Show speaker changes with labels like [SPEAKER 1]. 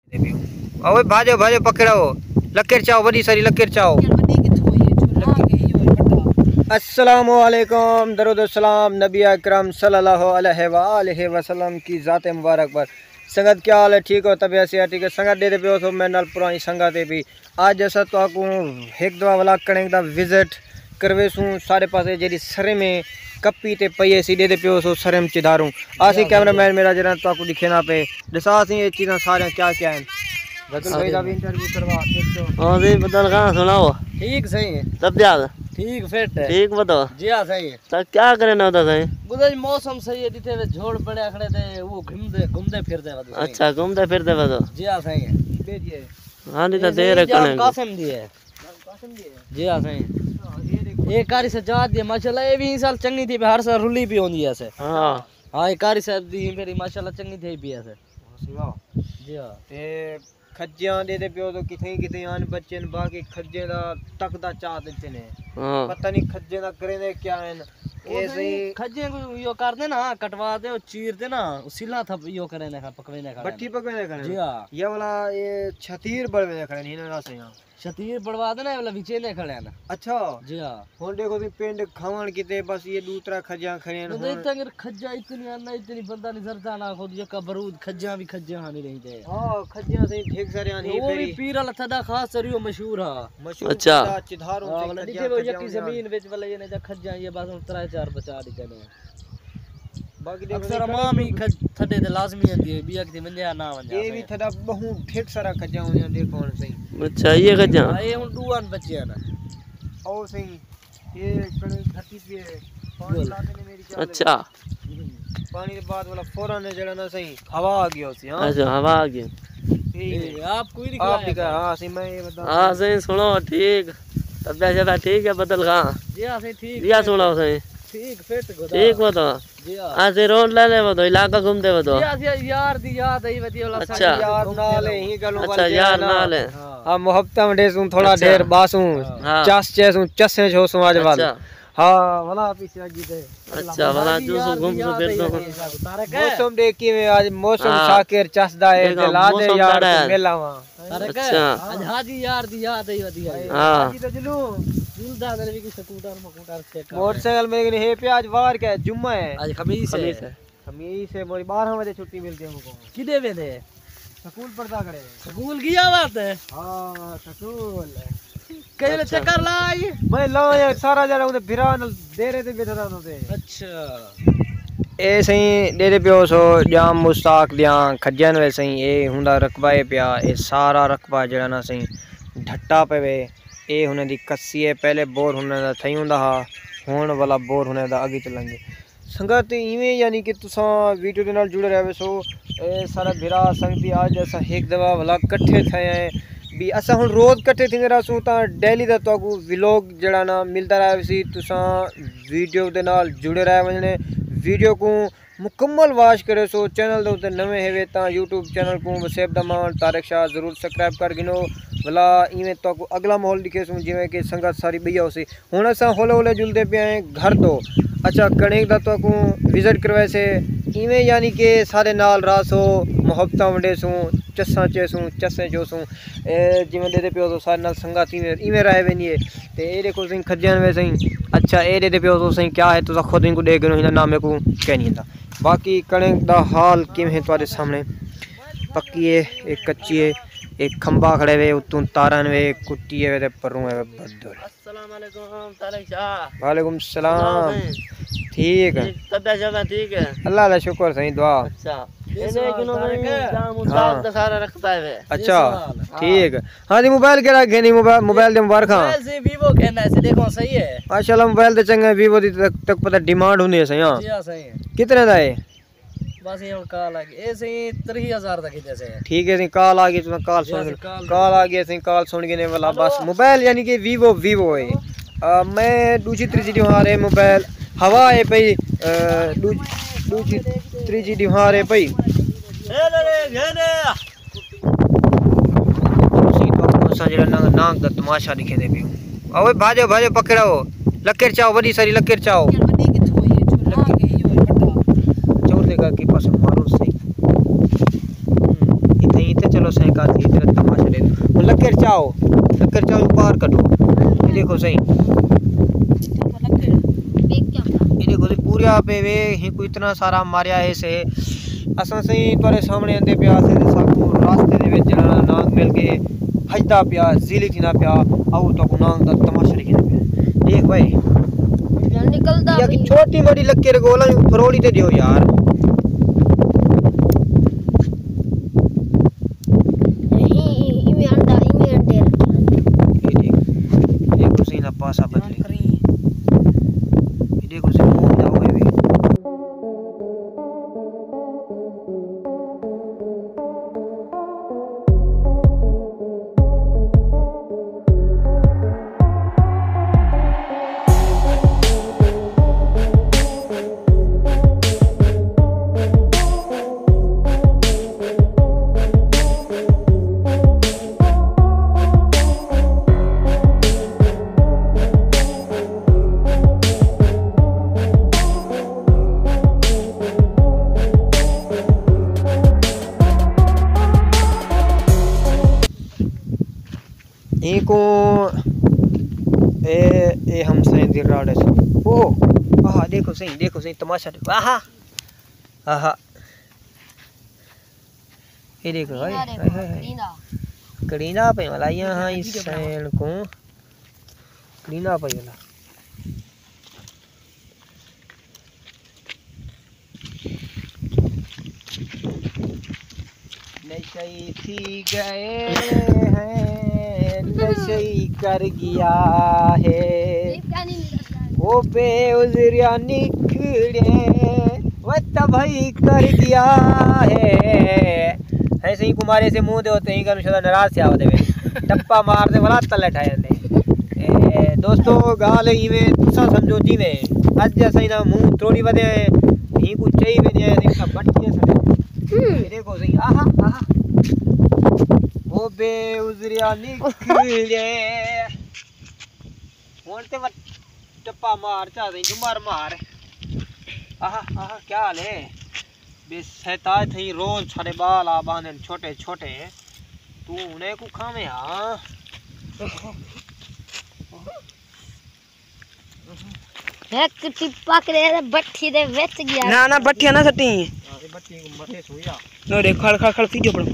[SPEAKER 1] ओए भाजो भाजो पकड़ो लकीर चाओ वडी सारी लकीर चाओ। अस्सलाम वालेकुम दरूद सलाम नबी अकरम सल्लल्लाहु अलैहि वसल्लम की ज़ात मुबारक पर। संगत क्या हाल है? ठीक हो? तबीयत से ठीक है? संगत दे पे हो मैं नाल पुरानी संगत भी आज जैसा तो आपको एक दवा वाला करें दा विजिट करवे सूँ सारे पासे जेडी सरे में कपी ते पई सी दे पे सो सरे में चिधारूं आसी कैमरामैन मेरा जरा तो आपको दिखे ना पे दसा सी ये चीज़ें सारे क्या क्या हैं। बदल भाई दा भी इंटरव्यू करवा हां जी बदल कहां सुनाओ। ठीक सही है तबीयत ठीक फिट है ठीक बताओ जी हां सही है। तो क्या करे ना होता सही बुझे मौसम सही है दिथे झोड़ पड़े खड़े थे वो घूमते फिरते बदो। अच्छा घूमते फिरते बदो जी हां सही है बेजिए हां दी तो देर रखने कासिम दी है जी हां सही एक कारी से जा दी माशाल्लाह ये भी साल चंगी थी हर साल रुली भी होंदी ऐसे। हां हां एक कारी से दी मेरी माशाल्लाह चंगी थी भी ऐसे जी हां ते खज्जियां दे पियो तो किथे आन बच्चे ने बाकी खज्जे दा तक दा चाह देते ने पता नहीं खज्जे दा करे ने क्या है ये सही खज्जे को यो कर दे ना कटवा दे और चीर दे ना सिला था यो करे ने पकवे ने बट्टी पकवे ने करे जी हां ये वाला ये छतीर बड़वे ने खड़े नहीं ना से यहां छतीर बढ़वा देना वाला विचे ने खड़े ना। अच्छा जी हां हुन देखो ती पेंड खावण किते बस ये दूसरा खज्जा खड़े ने तो इतने खज्जा इतनी आना इतनी बंदा नहीं सरदा ना खुद ये कबरूद खज्जा भी खज्जा हां नहीं रही थे। हां खज्जा से ठीक सारे आनी वो भी पीर वाला थदा खास सरियो मशहूर हां मशहूर अच्छा चिधारों से वाला दिखे वो यकी जमीन विच वाला ये ने खज्जा ये बस 3-4 बचा दी ने बाकी देखो अक्सर मामी थडे ते लाजमी आंदी है बिया के मंजा ना वंजा ये भी थदा बहु ठीक सारा खज्जा होया देखो सही। अच्छा ये खज्जा ये हुन दुआन बच्चे ना ओ सही ये कड़े खट्टी पे पानी लाते ने मेरी चाल अच्छा पानी के बाद वाला फौरन जड़ा ना सही हवा आ गई होसी। हां अच्छा हवा आ गई ठीक आप कोई नहीं आप दिखा। हां सही मैं ये बता हां सही सुनो ठीक तब जैसा ठीक है बदल हां जी हां सही ठीक दिया सुनो सही ठीक फिट गोदा ठीक बता जी हां आज रोड ले ले वो इलाका घूमते वो जी हां यार दी याद आई वती वाला अच्छा यार नाल ही गलो वाला अच्छा यार नाल हां मोहब्बत में देसू थोड़ा ढेर बासू चस चेसू चसे जो समाज वाला हां वाला पीछे आगी दे अच्छा वाला जो घूम सो फिर तो मौसम देखी में आज मौसम शाकिर चसदा है ते ला दे यार मेलावा अच्छा आज हाजी यार दी याद आई वती हां हाजी तो चलू जुलदा ने भी स्कूटर मकूटर चेक मोटरसाइकिल में है पे आज वार क्या जुम्मा है आज खमीस है मोरी 12 बजे छुट्टी मिलती है हमको किदे वे दे स्कूल पढ़ता खड़े स्कूल की बात है। हां स्कूल कई चक्कर लाई मैं ला यार सारा जरा उधर भिरा दे रहे थे बेटा थे अच्छा ए सही दे दे पियो सो जाम मुस्ताक दिया खज्जन वे सही ए हुंदा रकबा ए पिया ए सारा रकबा जड़ा ना सही ढट्टा पे वे ए हुने दी कस्सी है पहले बोर हुने दा थई हुंदा हा हुन वाला बोर हुने दा आगे चलेंगे संगत इवें यानी कि तुसा वीडियो दे नाल जुड़े रहवे सो ए सारा भिरा संगती आज ऐसा एक दवा वाला इकट्ठे थे भी असा हुन रोज इकट्ठे थिंदे रहसू ता डेली दा तो व्लॉग जड़ा ना मिलदा रहे सी तुसा वीडियो दे नाल जुड़े रहे वने वीडियो को मुकम्मल वाच करे सो चैनल दे उत्ते नवे हेवे ता यूट्यूब चैनल को वसेब दमान तारिक शाह जरूर सब्सक्राइब कर गिनो भला इवें तो अगला माहौल दिखे सो जिवें कि संगत सारी भैया होसी हुन असा होले होले जुलदे पे घर तो अच्छा कणेक दा तो विजिट करवाए से इवें यानी कि सारे नाल रासो मोहब्बत वंडे सू चसा चेसू चसे जोसू जिवें दे पियो तो सारे नाल संगत इवें रहे वे नहीं ते ए देखो सही खज्जन वे सही अच्छा ए दे पियो तो सही क्या है तो खुद इनको देख गिनो हिना नाम को कह नहीं था बाकी कणेक दा हाल किवें तुम्हारे सामने पक्की है एक कच्ची है एक खंबा खड़े वे उतू तारन वे कुट्टी है वे परू है बद्दल। अस्सलाम वालेकुम तारिक शाह। वालेकुम सलाम ठीक है तबे जगह ठीक है अल्लाह दा शुक्र सही दुआ अच्छा इने किनो जाम उतार दा सारा रखता है अच्छा ठीक हां जी मोबाइल केड़ा घेनी मोबाइल दे मुबारक मोबाइल से Vivo कहना है से देखो सही है माशाल्लाह मोबाइल दे चंगा Vivo दी तक पता डिमांड होनी है सही हां जी हां सही है कितने दा है बस ये कॉल आ गई ए सही 3000 तक जैसे है ठीक है सही कॉल आ गई तो कॉल सुन कॉल आ गई सही कॉल सुन के ने वाला बस मोबाइल यानी कि Vivo है मैं दूसरी तीसरी दिहार है मोबाइल हवा है पई दूसरी तीसरी दिहार है पई ए रे घेने उसी तो सा जरा नांग दा तमाशा दिखे दे पियो ओए भाजो भाजो पकड़ो लकीर चाओ वडी सारी लकीर चाओ की पास मारो सही इथे चलो चलो सही का थी तेरा तमाशा दे दो लक्कर चाओ पार कटो ये देखो सही ये देखो सही पूरा पे वे ही को इतना सारा मारिया है से असा सही पर सामने आंदे पिया से साकू रास्ते दे विच नाग मिल के हजदा पिया जीली थी ना पिया आओ तो नाग दा तमाशा देखने पिया देख भाई निकलदा या कि छोटी बड़ी लक्कर गोला फरोड़ी ते दियो यार पासा बदली देखो से मुंह ना होए भी इनको ए हम सही दिल रहा है ओ आहा देखो सही तमाशा देखो आहा आहा ये देखो भाई करीना पे वाला यहाँ इस सैन को करीना पे वाला नशे थी गए हैं नशे कर गया है वो बेउज़रिया निकले वो तबाही कर गया है ऐसे ही कुमारे से मुंह दे होते ही कर नाराज से आवते वे टप्पा मार दे वाला तले ठाए दे दोस्तों गाल ही में तुसा समझो जी में आज सही ना मुंह थोड़ी वदे ही कुछ चाहिए वे दे सब बट्टी सने देखो सही आहा आहा वो बेउज़रिया निकले बोलते मत टप्पा मार चा दे जुमार मार आहा आहा क्या हाल है बेसहता थी रोज छड़े बाल आ बांधे छोटे छोटे तू उन्हें को खावे हां
[SPEAKER 2] एक टिप्पा करे बट्ठी दे वेच गया
[SPEAKER 3] ना ना बट्ठी ना सटी
[SPEAKER 1] बट्टी को मथे सोया
[SPEAKER 3] नो देख खड़ खड़ खड़ वीडियो पर